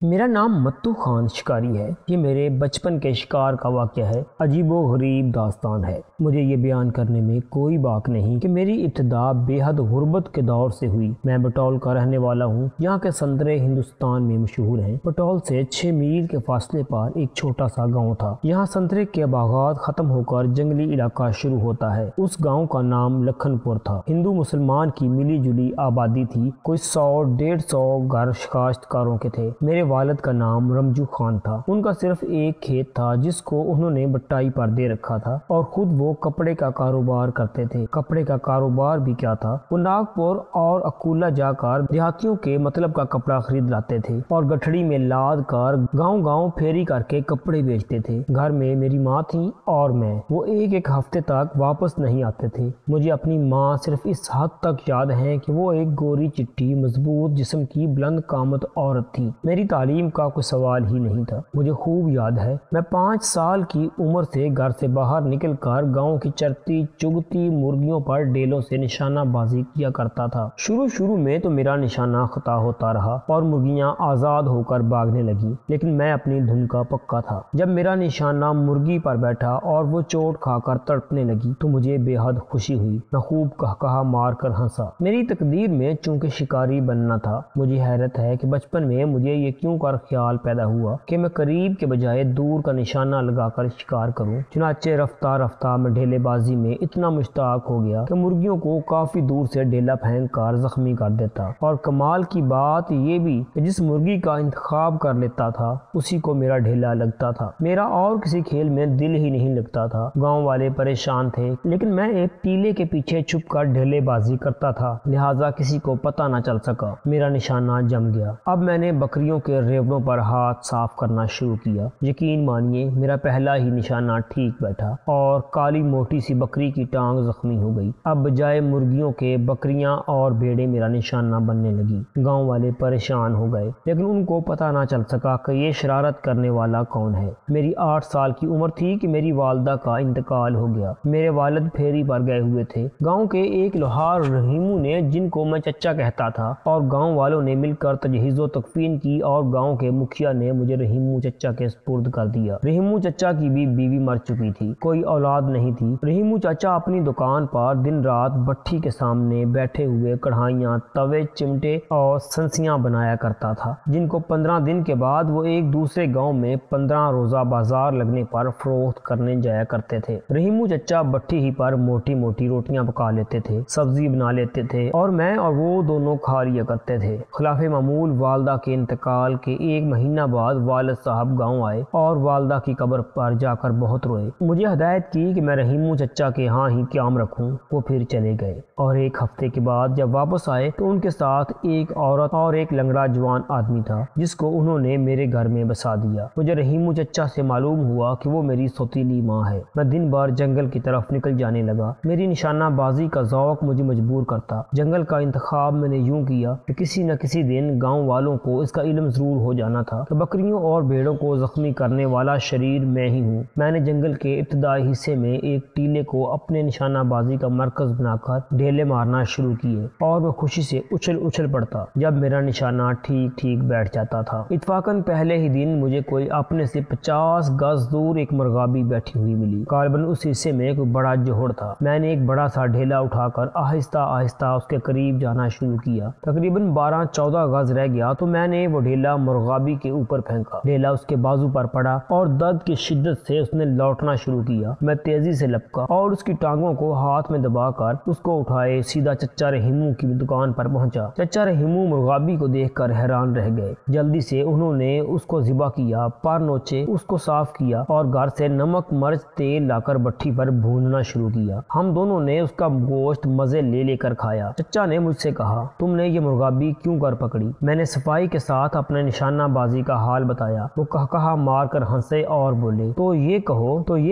میرا نام متو خان شکاری ہے۔ یہ میرے بچپن کے شکار کا واقعہ ہے۔ عجیب و غریب داستان ہے۔ مجھے یہ بیان کرنے میں کوئی باک نہیں کہ میری ابتدا بے حد غربت کے دور سے ہوئی۔ میں بٹول کا رہنے والا ہوں۔ یہاں کے سنترے ہندوستان میں مشہور ہیں۔ بٹول سے 6 میل کے فاصلے پر ایک چھوٹا سا گاؤں تھا۔ یہاں سنترے کے باغات ختم ہو کر جنگلی علاقہ شروع ہوتا ہے۔ اس گاؤں کا نام لکھن پور تھا۔ ہندو مسلمان کی ملی جلی آبادی تھی۔ کوئی 100-150 گھر کاشتکاروں کے تھے۔ میرے والد کا نام رمجو خان تھا۔ ان کا صرف ایک کھیت تھا جس کو انہوں نے بٹائی پر دے رکھا تھا اور خود وہ کپڑے کا کاروبار کرتے تھے۔ کپڑے کا کاروبار بھی کیا تھا، وہ ناگپور اور اکولا جا کر دیہاتیوں کے مطلب کا کپڑا خرید لاتے تھے اور گٹھڑی میں لاد کر گاؤں گاؤں پھیری کر کے کپڑے بیچتے تھے۔ گھر میں میری ماں تھی اور میں۔ وہ ایک ہفتے تک واپس نہیں آتے تھے۔ مجھے اپنی ماں صرف اس حد تک یاد ہے کہ وہ ایک گوری چٹی مضبوط جسم کی بلند قامت عورت تھی۔ میری تعلیم کا کوئی سوال ہی نہیں تھا۔ مجھے خوب یاد ہے میں 5 سال کی عمر سے گھر سے باہر نکل کر گاؤں کی چرتی چگتی مرغیوں پر ڈیلوں سے نشانہ بازی کیا کرتا تھا۔ شروع میں تو میرا نشانہ خطا ہوتا رہا اور مرغیاں آزاد ہو کر بھاگنے لگی، لیکن میں اپنی دھن کا پکا تھا۔ جب میرا نشانہ مرغی پر بیٹھا اور وہ چوٹ کھا کر تڑپنے لگی تو مجھے بے حد خوشی ہوئی۔ میں خوب کہا مار کر ہنسا۔ میری تقدیر میں چونکہ شکاری بننا تھا۔ مجھے حیرت ہے کہ بچپن میں مجھے یہ کیوں کر خیال پیدا ہوا کہ میں قریب کے بجائے دور کا نشانہ لگا کر شکار کروں۔ چنانچہ رفتہ میں ڈھیلے بازی میں اتنا مشتاق ہو گیا کہ مرغیوں کو کافی دور سے ڈھیلا پھینک کر زخمی کر دیتا، اور کمال کی بات یہ بھی کہ جس مرغی کا انتخاب کر لیتا تھا اسی کو میرا ڈھیلا لگتا تھا۔ میرا اور کسی کھیل میں دل ہی نہیں لگتا تھا۔ گاؤں والے پریشان تھے، لیکن میں ایک ٹیلے کے پیچھے چھپ کر ڈھیلے بازی کرتا تھا، لہٰذا کسی کو پتہ نہ چل سکا۔ میرا نشانہ جم گیا۔ اب میں نے بکریوں کے ریوڑوں پر ہاتھ صاف کرنا شروع کیا۔ یقین مانیے میرا پہلا ہی نشانہ ٹھیک بیٹھا اور کالی موٹی سی بکری کی ٹانگ زخمی ہو گئی۔ اب بجائے مرغیوں کے بکریاں اور بھیڑیں میرا نشانہ بننے لگی۔ گاؤں والے پریشان ہو گئے، لیکن ان کو پتہ نہ چل سکا کہ یہ شرارت کرنے والا کون ہے۔ میری 8 سال کی عمر تھی کہ میری والدہ کا انتقال ہو گیا۔ میرے والد پھیری پر گئے ہوئے تھے۔ گاؤں کے ایک لوہار رحیمو نے، جن کو میں چچا کہتا تھا، اور گاؤں والوں نے مل کر تجہیز و تکفین کی اور گاؤں کے مکھیا نے مجھے رحیمو چچا کے سپرد کر دیا۔ رحیمو چچا کی بھی بیوی مر چکی تھی، کوئی اولاد نہیں تھی۔ رحیمو چچا اپنی دکان پر دن رات بھٹی کے سامنے بیٹھے ہوئے کڑھائیاں، توے، چمٹے اور سنسیاں بنایا کرتا تھا، جن کو 15 دن کے بعد وہ ایک دوسرے گاؤں میں 15 روزہ بازار لگنے پر فروخت کرنے جایا کرتے تھے۔ رحیمو چچا بھٹی ہی پر موٹی موٹی روٹیاں پکا لیتے تھے، سبزی بنا لیتے تھے اور میں اور وہ دونوں کھا لیا کرتے تھے۔ خلاف معمول والدہ کے انتقال کے 1 مہینہ بعد والد صاحب گاؤں آئے اور والدہ کی قبر پر جا کر بہت روئے۔ مجھے ہدایت کی کہ میں رحیمو چچا کے ہاں ہی قیام رکھوں۔ وہ پھر چلے گئے اور 1 ہفتے کے بعد جب واپس آئے تو ان کے ساتھ ایک عورت اور ایک لنگڑا جوان آدمی تھا جس کو انہوں نے میرے گھر میں بسا دیا۔ مجھے رحیمو چچا سے معلوم ہوا کہ وہ میری سوتیلی ماں ہے۔ میں دن بھر جنگل کی طرف نکل جانے لگا۔ میری نشانہ بازی کا ذوق مجھے مجبور کرتا۔ جنگل کا انتخاب میں نے یوں کیا کہ کسی نہ کسی دن گاؤں والوں کو اس کا علم ضرور ہو جانا تھا کہ بکریوں اور بھیڑوں کو زخمی کرنے والا شریر میں ہی ہوں۔ میں نے جنگل کے ابتدائی حصے میں ایک ٹیلے کو اپنے نشانہ بازی کا مرکز بنا کر ڈھیلے مارنا شروع کیے اور میں خوشی سے اچھل پڑتا جب میرا نشانہ ٹھیک بیٹھ جاتا تھا۔ اتفاقاً پہلے ہی دن مجھے کوئی اپنے سے 50 گز دور ایک مرغابی بیٹھی ہوئی ملی۔ غالباً اس حصے میں کوئی بڑا جوہڑ تھا۔ میں نے ایک بڑا سا ڈھیلا اٹھا کر آہستہ آہستہ اس کے قریب جانا شروع کیا۔ تقریباً 12-14 گز رہ گیا تو میں نے وہ ڈھیلا مرغابی کے اوپر پھینکا۔ ڈھیلا اس کے بازو پر پڑا اور درد کی شدت سے اس نے لوٹنا شروع کیا۔ میں تیزی سے لپکا اور اس کی ٹانگوں کو ہاتھ میں دبا کر اس کو اٹھائے سیدھا چچا رحیمو کی دکان پر پہنچا۔ چچا رحیمو مرغابی کو دیکھ کر حیران رہ گئے۔ جلدی سے انہوں نے اس کو ذبح کیا، پر نوچے، اس کو صاف کیا اور گھر سے نمک مرچ تیل لا کر بھٹی پر بھوننا شروع کیا۔ ہم دونوں نے اس کا گوشت مزے لے کر کھایا۔ چچا نے مجھ سے کہا، تم نے یہ مرغابی کیوں کر پکڑی؟ میں نے صفائی کے ساتھ اپنے نشانہ بازی کا حال بتایا۔ وہ کہا مار کر ہنسے اور بولے، تو یہ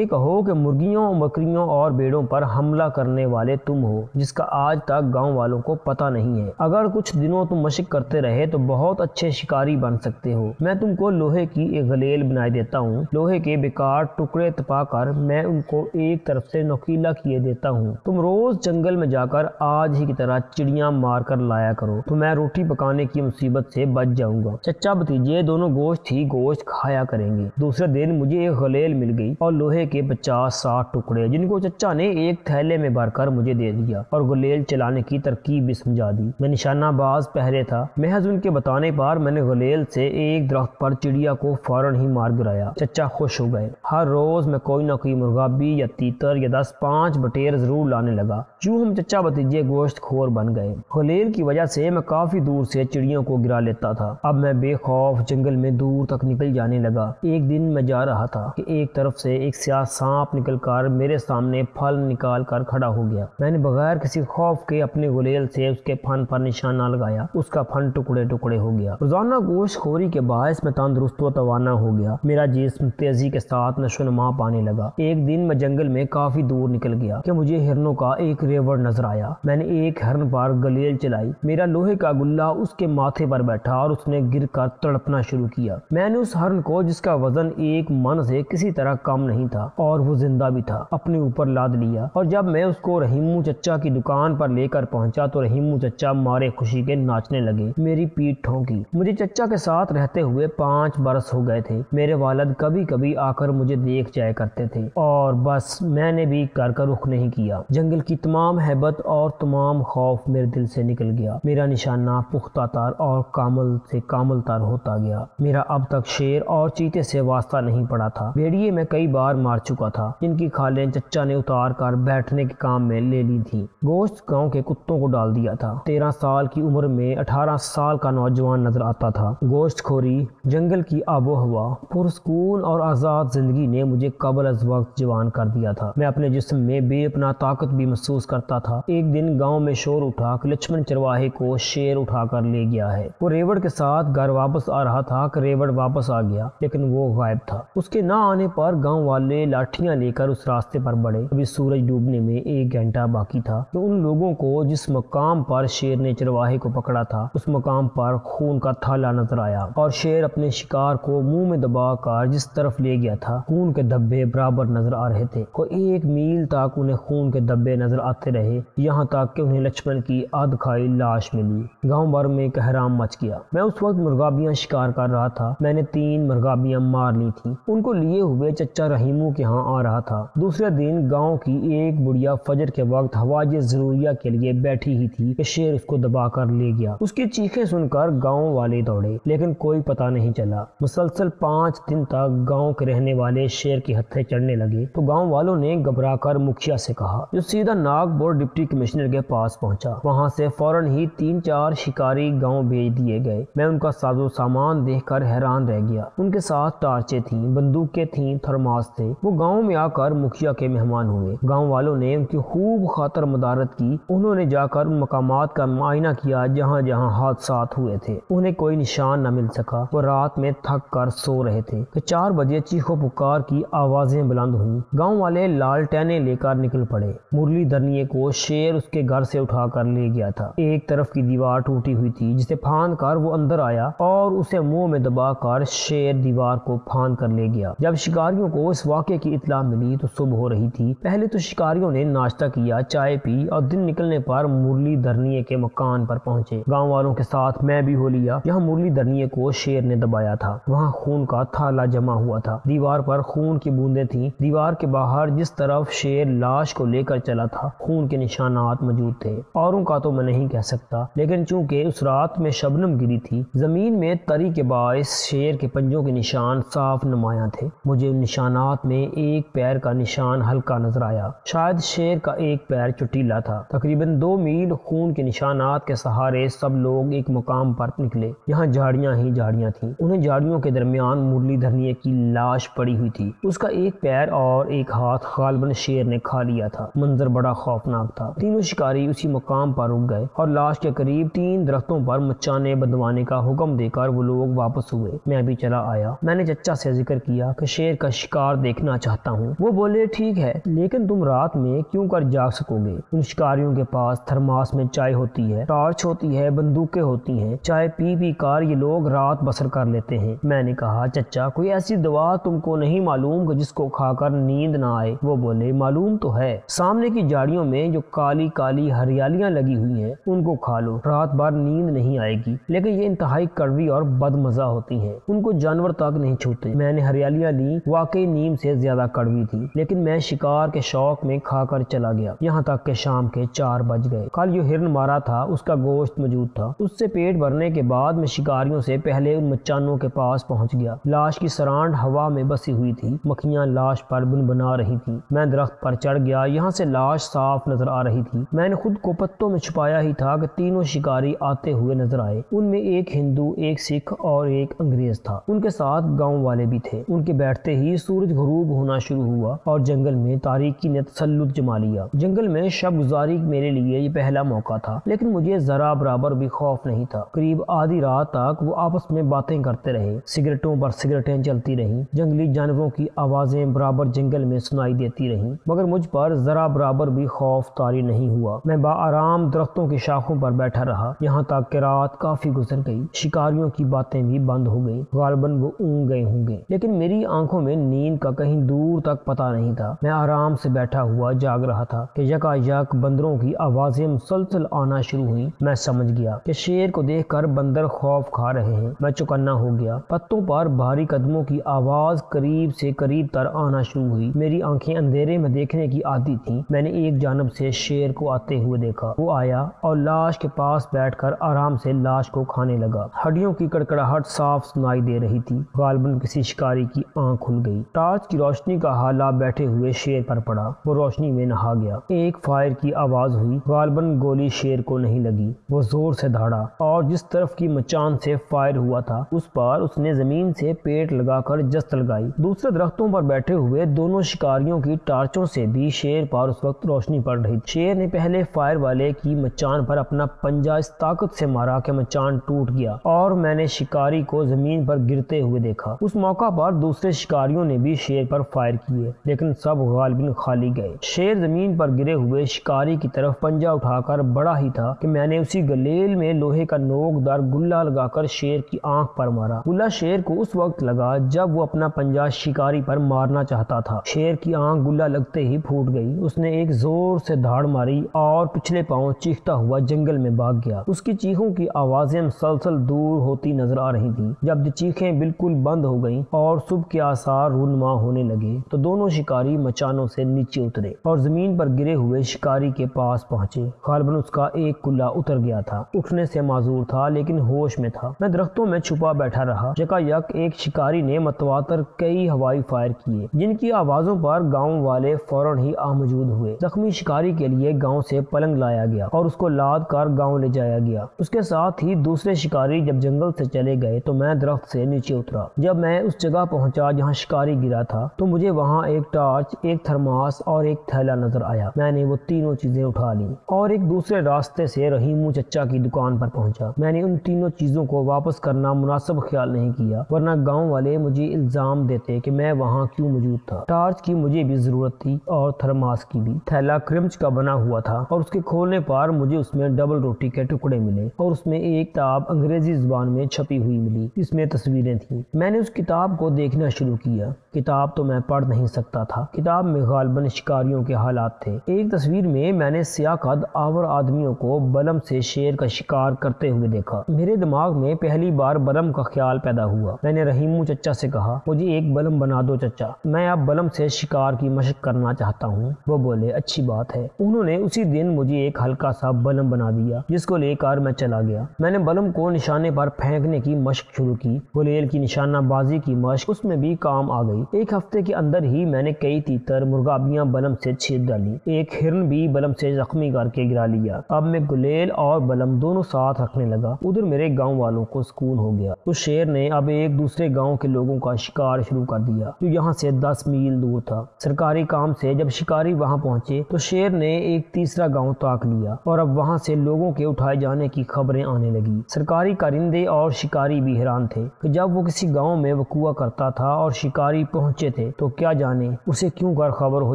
کہو کہ مرغیوں، بکریوں اور بھیڑوں پر حملہ کرنے والے تم ہو، جس کا آج تک گاؤں والوں کو پتہ نہیں ہے۔ اگر کچھ دنوں تم مشق کرتے رہے تو بہت اچھے شکاری بن سکتے ہو۔ میں تم کو لوہے کی ایک غلیل بنائے دیتا ہوں۔ لوہے کے بیکار ٹکڑے تپا کر میں ان کو ایک طرف سے نوکیلا کیے دیتا ہوں۔ تم روز جنگل میں جا کر آج ہی کی طرح چڑیاں مار کر لایا کرو تو میں روٹی پکانے کی مصیبت سے بچ جاؤں گا۔ چچا بھتیجے دونوں گوشت ہی گوشت کھایا کریں گے۔ دوسرے دن مجھے ایک غلیل مل گئی اور لوہے کے 50-60 ٹکڑے، جن کو چچا نے ایک تھیلے میں بھر کر مجھے دے دیا اور غلیل چلانے کی ترکیب بھی سمجھا دی۔ میں نشانہ باز پہرے تھا، محض ان کے بتانے پر میں نے غلیل سے ایک درخت پر چڑیا کو فوراً ہی مار گرایا۔ چچا خوش ہو گئے۔ ہر روز میں کوئی نہ کوئی مرغابی یا تیتر یا 10-5 بٹیر ضرور لانے لگا۔ یوں ہم چچا بھتیجے گوشت خور بن گئے۔ غلیل کی وجہ سے میں کافی دور سے چڑیوں کو گرا لیتا تھا۔ اب میں بے خوف جنگل میں دور تک نکل جانے لگا۔ ایک دن میں جا رہا تھا کہ ایک طرف سے ایک سیاہ سانپ نکل کر میرے سامنے پھل نکال کر کھڑا ہو گیا۔ میں نے بغیر کسی خوف کے اپنے غلیل سے اس کے پھن پر نشانہ لگایا۔ اس کا پھن ٹکڑے ٹکڑے ہو گیا۔ روزانہ گوشت خوری کے باعث میں تندرست و توانا ہو گیا۔ میرا جسم تیزی کے ساتھ نشو و نما پانے لگا۔ ایک دن میں جنگل میں کافی دور نکل گیا کہ مجھے ہرنوں کا ایک ریوڑ نظر آیا۔ میں نے ایک ہرن پر غلیل چلائی۔ میرا لوہے کا گلہ اس کے ماتھے پر بیٹھا اور اس نے گر کر تڑپنا شروع کیا۔ میں نے اس ہرن کو، جس کا وزن 1 من سے کسی طرح کم نہیں تھا اور وہ زندہ بھی تھا، اپنے اوپر لاد لیا، اور جب میں اس کو رحیمو چچا کی دکان پر لے کر پہنچا تو رحیمو چچا مارے خوشی کے ناچنے لگے۔ میری پیٹھ ٹھونکی۔ مجھے چچا کے ساتھ رہتے ہوئے 5 برس ہو گئے تھے۔ میرے والد کبھی کبھی آ کر مجھے دیکھ جایا کرتے تھے اور بس میں نے بھی کر رخ نہیں کیا۔ جنگل کی تمام ہیبت اور تمام خوف میرے دل سے نکل گیا۔ میرا نشانہ پختہ تر اور کامل سے کامل تر ہوتا گیا۔ میرا اب تک شیر اور چیتے سے واسطہ نہیں پڑا تھا۔ بھیڑیے میں کئی بار مار چکا تھا، جن کی کھالیں چچا نے اتار کر بیٹھنے کے کام میں لے لی تھی۔ گوشت گاؤں کے کتوں کو ڈال دیا تھا۔ 13 سال کی عمر میں 18 سال کا نوجوان نظر آتا تھا۔ گوشت خوری، جنگل کی آب و ہوا، پرسکون اور آزاد زندگی نے مجھے قبل از وقت جوان کر دیا تھا۔ میں اپنے جسم میں بے اپنا طاقت بھی محسوس کرتا تھا۔ ایک دن گاؤں میں شور اٹھا کہ لچمن چرواہے کو شیر اٹھا کر لے گیا ہے۔ وہ ریوڑ کے ساتھ گھر واپس آ رہا تھا کہ ریوڑ واپس آ گیا، لیکن وہ غائب تھا۔ اس کے نہ آنے پر گاؤں والے لاٹھیاں لے کر اس راستے پر بڑھے۔ ابھی سورج ڈوبنے میں 1 گھنٹہ باقی تھا کہ ان لوگوں کو جس مقام پر شیر نے چرواہے کو پکڑا تھا، اس مقام پر خون کا تھالا نظر آیا، اور شیر اپنے شکار کو منہ میں دبا کر جس طرف لے گیا تھا، خون کے دھبے برابر نظر آ رہے تھے۔ کوئی 1 میل تک انہیں خون کے دھبے نظر آتے رہے، یہاں تک کہ انہیں لچمن کی آدھ کھائی لاش ملی۔ گاؤں بھر میں قہرام مچ گیا۔ میں اس وقت مرغابیاں شکار کر رہا تھا۔ میں نے 3 مرغابیاں مار لی تھیں۔ ان کو لیے ہوئے چچا رحیمو کے ہاں آ رہا تھا۔ دوسرے دن گاؤں کی ایک بڑھیا فجر کے وقت حوائج ضروریہ کے لیے بیٹھی ہی تھی کہ شیر اس کو دبا کر لے گیا۔ اس کی چیخیں سن کر گاؤں والے دوڑے، لیکن کوئی پتہ نہیں چلا۔ مسلسل 5 دن تک گاؤں کے رہنے والے شیر کے ہتھے چڑھنے لگے تو گاؤں والوں نے گھبرا کر مکھیا سے کہا، جو سیدھا ناگپور ڈپٹی کمشنر کے پاس پہنچا۔ وہاں سے فوراً ہی 3-4 شکاری گاؤں بھیج دیے گئے۔ میں ان کا ساز و سامان دیکھ کر حیران رہ گیا۔ ان کے ساتھ ٹارچیں تھیں، بندوقیں تھیں، تھرماس تھے۔ وہ گاؤں میں آ کر مکھیا کے مہمان ہوئے۔ گاؤں والوں نے ان کی خوب خاطر مدارت کی۔ انہوں نے جا کر ان مقامات کا معائنہ کیا جہاں جہاں حادثات ہوئے تھے۔ انہیں کوئی نشان نہ مل سکا۔ وہ رات میں تھک کر سو رہے تھے کہ 4 بجے چیخو پکار کی آوازیں بلند ہوئیں۔ گاؤں والے لالٹینیں لے کر نکل پڑے۔ مرلی دھرنیے کو شیر اس کے گھر سے اٹھا کر لے گیا تھا۔ ایک طرف کی دیوار ٹوٹی ہوئی تھی، جسے پھاند کر وہ اندر آیا اور اسے منہ میں دبا کر شیر دیوار کو پھاند کر لے گیا۔ جب شکاریوں کو اس واقعے کی اطلاع ملی تو صبح ہو رہی تھی۔ پہلے تو شکاریوں نے ناشتہ کیا، چائے پی اور دن نکلنے پر مرلی دھرنیے کے مکان پر پہنچے۔ گاؤں والوں کے ساتھ میں بھی ہو لیا۔ جہاں مرلی دھرنیے کو شیر نے دبایا تھا وہاں خون کا تھالا جمع ہوا تھا۔ دیوار پر خون کی بوندیں تھیں۔ دیوار کے باہر جس طرف شیر لاش کو لے کر چلا تھا خون کے نشانات موجود تھے۔ اوروں کا تو میں نہیں کہہ سکتا، لیکن چونکہ اس رات میں شبنم گری تھی، زمین میں تری کے باعث شیر کے پنجوں کے نشان صاف نمایاں تھے۔ مجھے ان نشانات میں ایک پیر کا نشان ہلکا نظر آیا، شاید شیر کا ایک پیر چٹیلا تھا۔ تقریباً 2 میل خون کے نشانات کے سہارے سب لوگ ایک مقام پر نکلے جہاں جھاڑیاں ہی جھاڑیاں تھیں۔ انہیں جھاڑیوں کے درمیان مرلی دھرنیے کی لاش پڑی ہوئی تھی۔ اس کا ایک پیر اور ایک ہاتھ غالباً شیر نے کھا لیا تھا۔ منظر بڑا خوفناک تھا۔ تینوں شکاری اسی مقام پر رک گئے اور لاش کے قریب 3 درختوں پر مچانے بندوانے کا حکم دے کر وہ لوگ واپس ہوئے۔ میں بھی چلا آیا۔ میں نے چچا سے ذکر کیا کہ شیر کا شکار دیکھنا چاہتا ہوں۔ وہ بولے، ٹھیک ہے، لیکن تم رات میں کیوں کر جاگ سکو گے؟ ان شکاریوں کے پاس تھرماس میں چائے ہوتی ہے، ٹارچ ہوتی ہے، بندوقیں ہوتی ہیں۔ چائے پی پی کر یہ لوگ رات بسر کر لیتے ہیں۔ میں نے کہا، چچا کوئی ایسی دوا تم کو نہیں معلوم کہ جس کو کھا کر نیند نہ آئے؟ وہ بولے، معلوم تو ہے، سامنے کی جھاڑیوں میں جو کالی کالی ہریالیاں لگی ہوئی ہیں ان کو کھا لو، رات بھر نیند نہیں آئے گی، لیکن یہ انتہائی کڑوا کڑوی اور بد مزہ ہوتی ہیں، ان کو جانور تک نہیں چھوتے۔ میں نے ہریالیاں لی، واقعی نیم سے زیادہ کڑوی تھی، لیکن میں شکار کے شوق میں کھا کر چلا گیا، یہاں تک کہ شام کے 4 بج گئے۔ کل جو ہرن مارا تھا اس کا گوشت موجود تھا، اس سے پیٹ بھرنے کے بعد میں شکاریوں سے پہلے ان مچانوں کے پاس پہنچ گیا۔ لاش کی سرانڈ ہوا میں بسی ہوئی تھی، مکھیاں لاش پر بنبنا رہی تھی۔ میں درخت پر چڑھ گیا، یہاں سے لاش صاف نظر آ رہی تھی۔ میں نے خود کو پتوں میں چھپایا ہی تھا کہ تینوں شکاری آتے ہوئے نظر آئے۔ ان میں ایک ہندو، ایک سکھ اور ایک انگریز تھا، ان کے ساتھ گاؤں والے بھی تھے۔ ان کے بیٹھتے ہی سورج غروب ہونا شروع ہوا اور جنگل میں تاریکی نے تسلط جما لیا۔ جنگل میں شب گزاری میرے لیے یہ پہلا موقع تھا، لیکن مجھے ذرا برابر بھی خوف نہیں تھا۔ قریب آدھی رات تک وہ آپس میں باتیں کرتے رہے، سگریٹوں پر سگریٹیں چلتی رہیں، جنگلی جانوروں کی آوازیں برابر جنگل میں سنائی دیتی رہیں، مگر مجھ پر ذرا برابر بھی خوف طاری نہیں ہوا۔ میں بآرام درختوں کی شاخوں پر بیٹھا رہا، یہاں تک کہ رات کافی گزر گئی۔ شکاریوں کی باتیں بھی بند ہو گئیں، غالباً وہ اونگ گئے ہوں گے، لیکن میری آنکھوں میں نیند کا کہیں دور تک پتہ نہیں تھا۔ میں آرام سے بیٹھا ہوا جاگ رہا تھا کہ یکا یک بندروں کی آوازیں مسلسل آنا شروع ہوئیں۔ میں سمجھ گیا کہ شیر کو دیکھ کر بندر خوف کھا رہے ہیں۔ میں چوکنا ہو گیا۔ پتوں پر بھاری قدموں کی آواز قریب سے قریب تر آنا شروع ہوئی۔ میری آنکھیں اندھیرے میں دیکھنے کی عادی تھیں۔ میں نے ایک جانب سے شیر کو آتے ہوئے دیکھا۔ وہ آیا اور لاش کے پاس بیٹھ کر آرام سے لاش کو کھانے لگا۔ ہڈیوں کی کڑکڑاہٹ صاف سنائی دے رہی تھی۔ غالباً کسی شکاری کی آنکھ کھل گئی۔ ٹارچ کی روشنی کا حالہ بیٹھے ہوئے شیر پر پڑا۔ وہ روشنی میں نہا گیا۔ ایک فائر کی آواز ہوئی۔ غالباً گولی شیر کو نہیں لگی۔ وہ زور سے دھاڑا اور جس طرف کی مچان سے فائر ہوا تھا اس پر اس نے زمین سے پیٹ لگا کر جست لگائی۔ دوسرے درختوں پر بیٹھے ہوئے دونوں شکاریوں کی ٹارچوں سے بھی شیر پر اس وقت روشنی پڑ رہی تھی۔ شیر نے پہلے فائر والے کی مچان پر اپنا پنجہ اس طاقت سے مارا کہ مچان ٹوٹ گیا اور میں نے شکاری کو زمین پر گرتے ہوئے دیکھا۔ اس موقع پر دوسرے شکاریوں نے بھی شیر پر فائر کیے، لیکن سب غالباً خالی گئے۔ شیر زمین پر گرے ہوئے شکاری کی طرف پنجہ اٹھا کر بڑا ہی تھا کہ میں نے اسی گلیل میں لوہے کا نوک دار گلہ لگا کر شیر کی آنکھ پر مارا۔ گلہ شیر کو اس وقت لگا جب وہ اپنا پنجہ شکاری پر مارنا چاہتا تھا۔ شیر کی آنکھ گلہ لگتے ہی پھوٹ گئی۔ اس نے ایک زور سے دھاڑ ماری اور پچھلے پاؤں چیختا ہوا جنگل میں بھاگ گیا۔ اس کی چیخوں کی آوازیں مسلسل دور ہوتی نظر آ رہی تھیں۔ جب چیخیں بالکل بند ہو گئیں اور صبح کے آثار رونما ہونے لگے تو دونوں شکاری مچانوں سے نیچے اترے اور زمین پر گرے ہوئے شکاری کے پاس پہنچے۔ غالباً اس کا ایک کلہ اتر گیا تھا، اٹھنے سے معذور تھا لیکن ہوش میں تھا۔ میں درختوں میں چھپا بیٹھا رہا۔ یکا یک ایک شکاری نے متواتر کئی ہوائی فائر کیے جن کی آوازوں پر گاؤں والے فوراً ہی موجود ہوئے۔ زخمی شکاری کے لیے گاؤں سے پلنگ لایا گیا اور اس کو لاد کر گاؤں لے جایا گیا۔ اس کے ساتھ ہی دوسرے شکاری جب جنگل سے چلے گئے تو میں درخت سے نیچے اترا۔ جب میں اس جگہ پہنچا جہاں شکاری گرا تھا تو مجھے وہاں ایک ٹارچ، ایک تھرماس اور ایک تھیلا نظر آیا۔ میں نے وہ تینوں چیزیں اٹھا لیں اور ایک دوسرے راستے سے رحیمو چچا کی دکان پر پہنچا۔ میں نے ان تینوں چیزوں کو واپس کرنا مناسب خیال نہیں کیا، ورنہ گاؤں والے مجھے الزام دیتے کہ میں وہاں کیوں موجود تھا۔ ٹارچ کی مجھے بھی ضرورت تھی اور تھرماس کی بھی۔ تھیلا کرمچ کا بنا ہوا تھا اور اس کے کھولنے پر مجھے اس میں ڈبل روٹی کے ٹکڑے ملے اور اس میں ایک کتاب انگریزی زبان میں چھپی ہوئی ملی، اس میں تصویریں تھیں۔ میں نے اس کتاب کو دیکھنا شروع کیا۔ کتاب تو میں پڑھ نہیں سکتا تھا، کتاب میں غالباً شکاریوں کے حالات تھے۔ ایک تصویر میں نے سیاہ قد آور آدمیوں کو بلم سے شیر کا شکار کرتے ہوئے دیکھا۔ میرے دماغ میں پہلی بار بلم کا خیال پیدا ہوا۔ میں نے رحیمو چچا سے کہا، مجھے ایک بلم بنا دو چچا، میں اب بلم سے شکار کی مشق کرنا چاہتا ہوں۔ وہ بولے، اچھی بات ہے۔ انہوں نے اسی دن مجھے ایک ہلکا سا بلم بنا دیا جس کو لے کر میں چلا گیا۔ میں نے بلم کو نشانے پر پھینکنے کی مشق شروع کی۔ گلیل کی نشانہ بازی کی مشق اس میں بھی کام آ گئی۔ ایک ہفتے کے اندر ہی میں نے کئی تیتر، مرغابیاں بلم سے چھید ڈالی، ایک ہرن بھی بلم سے زخمی کر کے گرا لیا۔ اب میں گلیل اور بلم دونوں ساتھ رکھنے لگا۔ ادھر میرے گاؤں والوں کو سکون ہو گیا۔ اس شیر نے اب ایک دوسرے گاؤں کے لوگوں کا شکار شروع کر دیا جو یہاں سے 10 میل دور تھا۔ سرکاری کام سے جب شکاری وہاں پہنچے تو شیر نے ایک تیسرا گاؤں تاک لیا اور اب وہاں سے لوگوں کے اٹھائے جانے کی خبریں آنے لگی۔ سرکاری کارندے اور شکاری بھی حیران تھے کہ جب وہ کسی گاؤں میں وقوع کرتا تھا اور شکاری پہنچے تھے تو کیا جانے اسے کیوں کر خبر ہو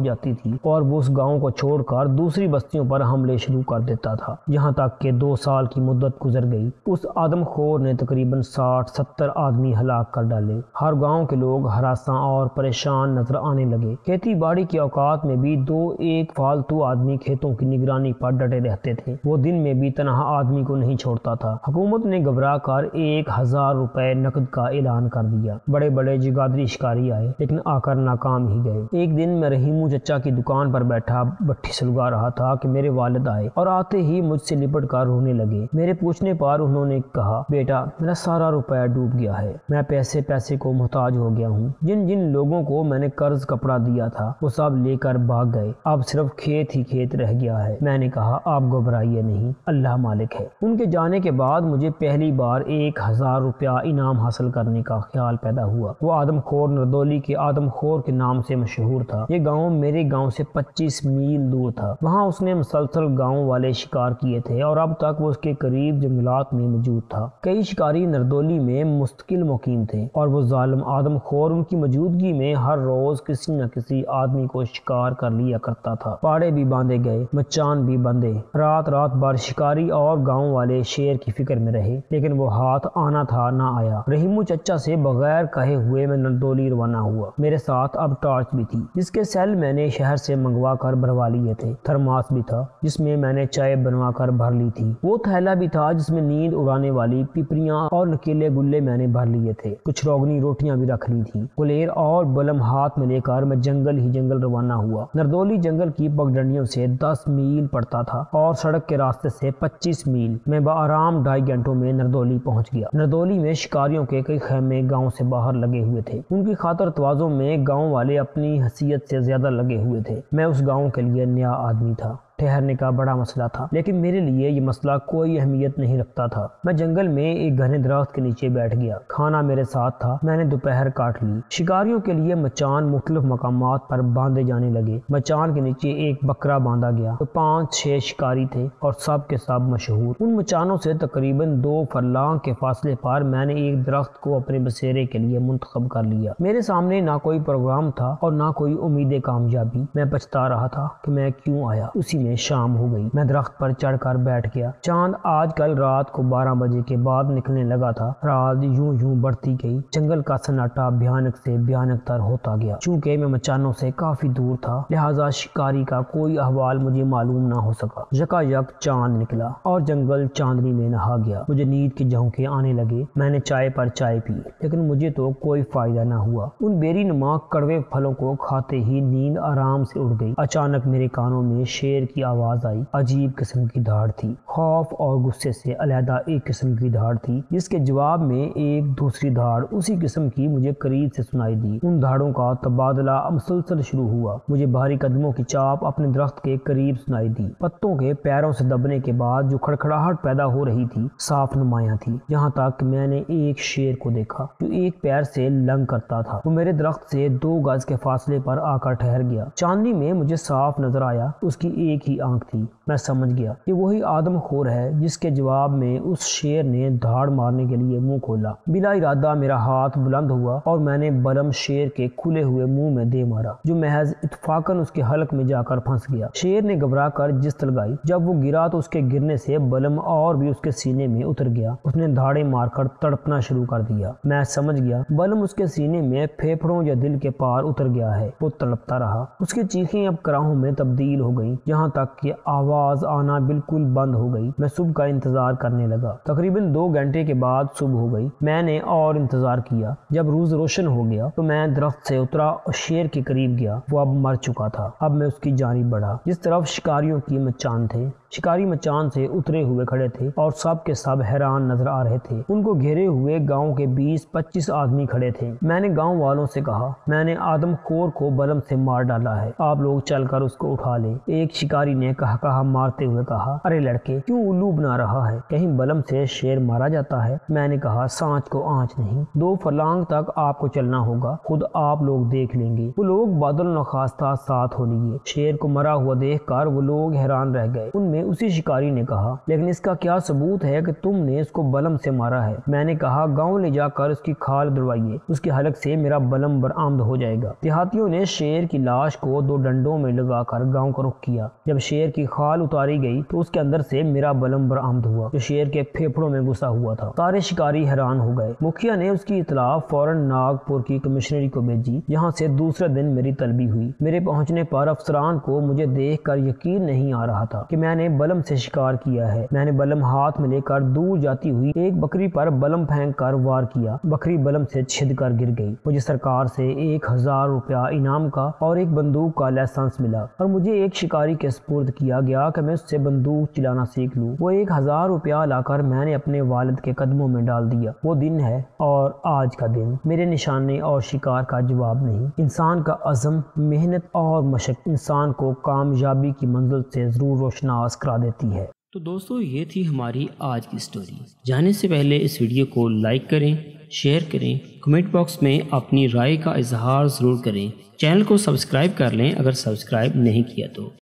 جاتی تھی اور وہ اس گاؤں کو چھوڑ کر دوسری بستیوں پر حملے شروع کر دیتا تھا، یہاں تک کہ 2 سال کی مدت گزر گئی۔ اس آدم خور نے تقریباً 60-70 آدمی ہلاک کر ڈالے۔ ہر گاؤں کے لوگ ہراساں اور پریشان نظر آنے لگے۔ کھیتی باڑی کے اوقات میں بھی 2-1 فالتو آدمی کھیتوں کی نگرانی پر ڈٹے رہتے تھے۔ وہ دن میں بھی تنہا آدمی کو نہیں چھوڑتا تھا۔ حکومت نے گھبرا بلا کر 1000 روپے نقد کا اعلان کر دیا۔ بڑے بڑے جگادری شکاری آئے لیکن آ کر ناکام ہی گئے۔ ایک دن میں رحیمو چچا کی دکان پر بیٹھا بٹھی سلگا رہا تھا کہ میرے والد آئے اور آتے ہی مجھ سے لپٹ کر رونے لگے۔ میرے پوچھنے پر انہوں نے کہا، بیٹا میرا سارا روپیہ ڈوب گیا ہے، میں پیسے کو محتاج ہو گیا ہوں۔ جن جن لوگوں کو میں نے قرض کپڑا دیا تھا وہ سب لے کر بھاگ گئے، اب صرف کھیت ہی کھیت رہ گیا ہے۔ میں نے کہا، آپ گھبرائیے نہیں، اللہ مالک ہے۔ ان کے جانے کے بعد مجھے پہلی بار 1000 روپیہ انعام حاصل کرنے کا خیال پیدا ہوا۔ وہ آدم خور نردولی کے آدم خور کے نام سے مشہور تھا۔ یہ گاؤں میرے گاؤں سے 25 میل دور تھا۔ وہاں اس نے مسلسل گاؤں والے شکار کیے تھے اور اب تک وہ اس کے قریب جنگلات میں موجود تھا۔ کئی شکاری نردولی میں مستقل مقیم تھے اور وہ ظالم آدم خور ان کی موجودگی میں ہر روز کسی نہ کسی آدمی کو شکار کر لیا کرتا تھا۔ پاڑے بھی باندھے گئے، مچان بھی بندھے، رات رات بھر شکاری اور گاؤں والے شیر کی فکر میں رہے، لیکن وہ ہاتھ آنا تھا نہ آیا۔ رحیمو چچا سے بغیر کہے ہوئے میں نردولی روانہ ہوا۔ میرے ساتھ اب ٹارچ بھی تھی جس کے سیل میں نے شہر سے منگوا کر بھروا لیے تھے، تھرماس بھی تھا جس میں میں نے چائے بنوا کر بھر لی تھی، وہ تھیلا بھی تھا جس میں نیند اڑانے والی پپریاں اور نکیلے گلے میں نے بھر لیے تھے، کچھ روغنی روٹیاں بھی رکھ لی تھی۔ گلیر اور بلم ہاتھ میں لے کر میں جنگل روانہ ہوا۔ نردولی جنگل کی پگڈنڈیوں سے 10 میل پڑتا تھا اور سڑک کے راستے سے 25 میل۔ میں بآرام 2.5 گھنٹوں میں نردولی پہنچ گیا۔ نردولی میں شکاریوں کے کئی خیمے گاؤں سے باہر لگے ہوئے تھے، ان کی خاطر تواضع میں گاؤں والے اپنی حیثیت سے زیادہ لگے ہوئے تھے۔ میں اس گاؤں کے لیے نیا آدمی تھا، ٹھہرنے کا بڑا مسئلہ تھا، لیکن میرے لیے یہ مسئلہ کوئی اہمیت نہیں رکھتا تھا۔ میں جنگل میں ایک گھنے درخت کے نیچے بیٹھ گیا، کھانا میرے ساتھ تھا، میں نے دوپہر کاٹ لی۔ شکاریوں کے لیے مچان مختلف مقامات پر باندھے جانے لگے۔ مچان کے نیچے ایک بکرا باندھا گیا تو 5-6 شکاری تھے اور سب کے سب مشہور۔ ان مچانوں سے تقریباً 2 فرلانگ کے فاصلے پر میں نے ایک درخت کو اپنے بسیرے کے لیے منتخب کر لیا۔ میرے سامنے نہ کوئی پروگرام تھا اور نہ کوئی امید کامیابی۔ میں پچھتا رہا تھا کہ میں کیوں آیا۔ اسی میں شام ہو گئی۔ میں درخت پر چڑھ کر بیٹھ گیا۔ چاند آج کل رات کو 12 بجے کے بعد نکلنے لگا تھا۔ رات یوں بڑھتی گئی، جنگل کا سناٹا بھیانک سے بھیانک تر ہوتا گیا۔ چونکہ میں مچانوں سے کافی دور تھا لہٰذا شکاری کا کوئی احوال مجھے معلوم نہ ہو سکا۔ یکایک چاند نکلا اور جنگل چاندنی میں نہا گیا۔ مجھے نیند کے جھونکے آنے لگے۔ میں نے چائے پر چائے پی لیکن مجھے تو کوئی فائدہ نہ ہوا۔ ان بیری نما کڑوے پھلوں کو کھاتے ہی نیند آرام سے اڑ گئی۔ اچانک میرے کانوں میں شیر کی آواز آئی، عجیب قسم کی دھاڑ تھی، خوف اور غصے سے علیحدہ ایک قسم کی دھاڑ تھی، جس کے جواب میں ایک دوسری دھاڑ اسی قسم کی مجھے قریب سے سنائی دی۔ ان دھاڑوں کا تبادلہ مسلسل شروع ہوا۔ مجھے بھاری قدموں کی چاپ اپنے درخت کے قریب سنائی دی۔ پتوں کے پیروں سے دبنے کے بعد جو کھڑکھڑاہٹ پیدا ہو رہی تھی صاف نمایاں تھی، یہاں تک کہ میں نے ایک شیر کو دیکھا جو ایک پیر سے لنگ کرتا تھا۔ وہ میرے درخت سے 2 گز کے فاصلے پر آ کر ٹھہر گیا۔ چاندنی میں مجھے صاف نظر آیا، اس کی ایک ہی آنکھ تھی۔ میں سمجھ گیا کہ وہی آدم خور ہے جس کے جواب میں اس شیر نے دھاڑ مارنے کے لیے منہ کھولا۔ بلا ارادہ میرا ہاتھ بلند ہوا اور میں نے بلم شیر کے کھلے ہوئے منہ میں دے مارا جو محض اتفاقاً اس کے حلق میں جا کر پھنس گیا۔ شیر نے گھبرا کر جست لگائی۔ جب وہ گرا تو اس کے گرنے سے بلم اور بھی اس کے سینے میں اتر گیا۔ اس نے دھاڑیں مار کر تڑپنا شروع کر دیا۔ میں سمجھ گیا بلم اس کے سینے میں پھیپھڑوں یا دل کے پار اتر گیا ہے۔ وہ تڑپتا رہا۔ اس کی چیخیں اب کراہوں میں تبدیل ہو گئیں، یہاں تک کہ آواز آنا بالکل بند ہو گئی۔ میں صبح کا انتظار کرنے لگا۔ تقریباً 2 گھنٹے کے بعد صبح ہو گئی۔ میں نے اور انتظار کیا۔ جب روز روشن ہو گیا تو میں درخت سے اترا اور شیر کے قریب گیا۔ وہ اب مر چکا تھا۔ اب میں اس کی جانب بڑھا جس طرف شکاریوں کی مچان تھے۔ شکاری مچان سے اترے ہوئے کھڑے تھے اور سب کے سب حیران نظر آ رہے تھے۔ ان کو گھیرے ہوئے گاؤں کے 20-25 آدمی کھڑے تھے۔ میں نے گاؤں والوں سے کہا، میں نے آدم خور کو بلم سے مار ڈالا ہے، آپ لوگ چل کر اس کو اٹھا لیں۔ ایک شکاری نے کہا مارتے ہوئے کہا، ارے لڑکے کیوں الو بنا رہا ہے، کہیں بلم سے شیر مارا جاتا ہے؟ میں نے کہا، سانچ کو آنچ نہیں، 2 فرلانگ تک آپ کو چلنا ہوگا، خود آپ لوگ دیکھ لیں گے۔ وہ لوگ بادل نخواستہ ساتھ ہو لیے۔ شیر کو مرا ہوا دیکھ کر وہ لوگ حیران رہ گئے۔ ان میں اسی شکاری نے کہا، لیکن اس کا کیا ثبوت ہے کہ تم نے اس کو بلم سے مارا ہے؟ میں نے کہا، گاؤں لے جا کر اس کی کھال دڑوائیے، اس کے حلق سے میرا بلم برآمد ہو جائے گا۔ دیہاتیوں نے شیر کی لاش کو 2 ڈنڈوں میں لگا کر گاؤں کا رخ کیا۔ جب جب شیر کی خال اتاری گئی تو اس کے اندر سے میرا بلم برآمد ہوا جو شیر کے پھیپھڑوں میں گھسا ہوا تھا۔ سارے شکاری حیران ہو گئے۔ مکھیا نے اس کی اطلاع فوراً ناگپور کی کمشنری کو بھیجی، جہاں سے دوسرے دن میری طلبی ہوئی۔ میرے پہنچنے پر افسران کو مجھے دیکھ کر یقین نہیں آ رہا تھا کہ میں نے بلم سے شکار کیا ہے۔ میں نے بلم ہاتھ میں لے کر دور جاتی ہوئی ایک بکری پر بلم پھینک کر وار کیا۔ بکری بلم سے چھد کر گر گئی۔ مجھے سرکار سے 1000 روپیہ انعام کا اور ایک بندوق کا لائسنس ملا اور مجھے ایک شکاری کے سپرد کیا گیا کہ میں اس سے بندوق چلانا سیکھ لوں۔ وہ 1000 روپیہ لا کر میں نے اپنے والد کے قدموں میں ڈال دیا۔ وہ دن ہے اور آج کا دن میرے نشانے اور شکار کا جواب نہیں۔ انسان کا عزم، محنت اور مشق انسان کو کامیابی کی منزل سے ضرور روشناس کرا دیتی ہے۔ تو دوستو یہ تھی ہماری آج کی سٹوری۔ جانے سے پہلے اس ویڈیو کو لائک کریں، شیئر کریں، کمنٹ باکس میں اپنی رائے کا اظہار ضرور کریں۔ چینل کو سبسکرائب کر لیں اگر سبسکرائب نہیں کیا تو۔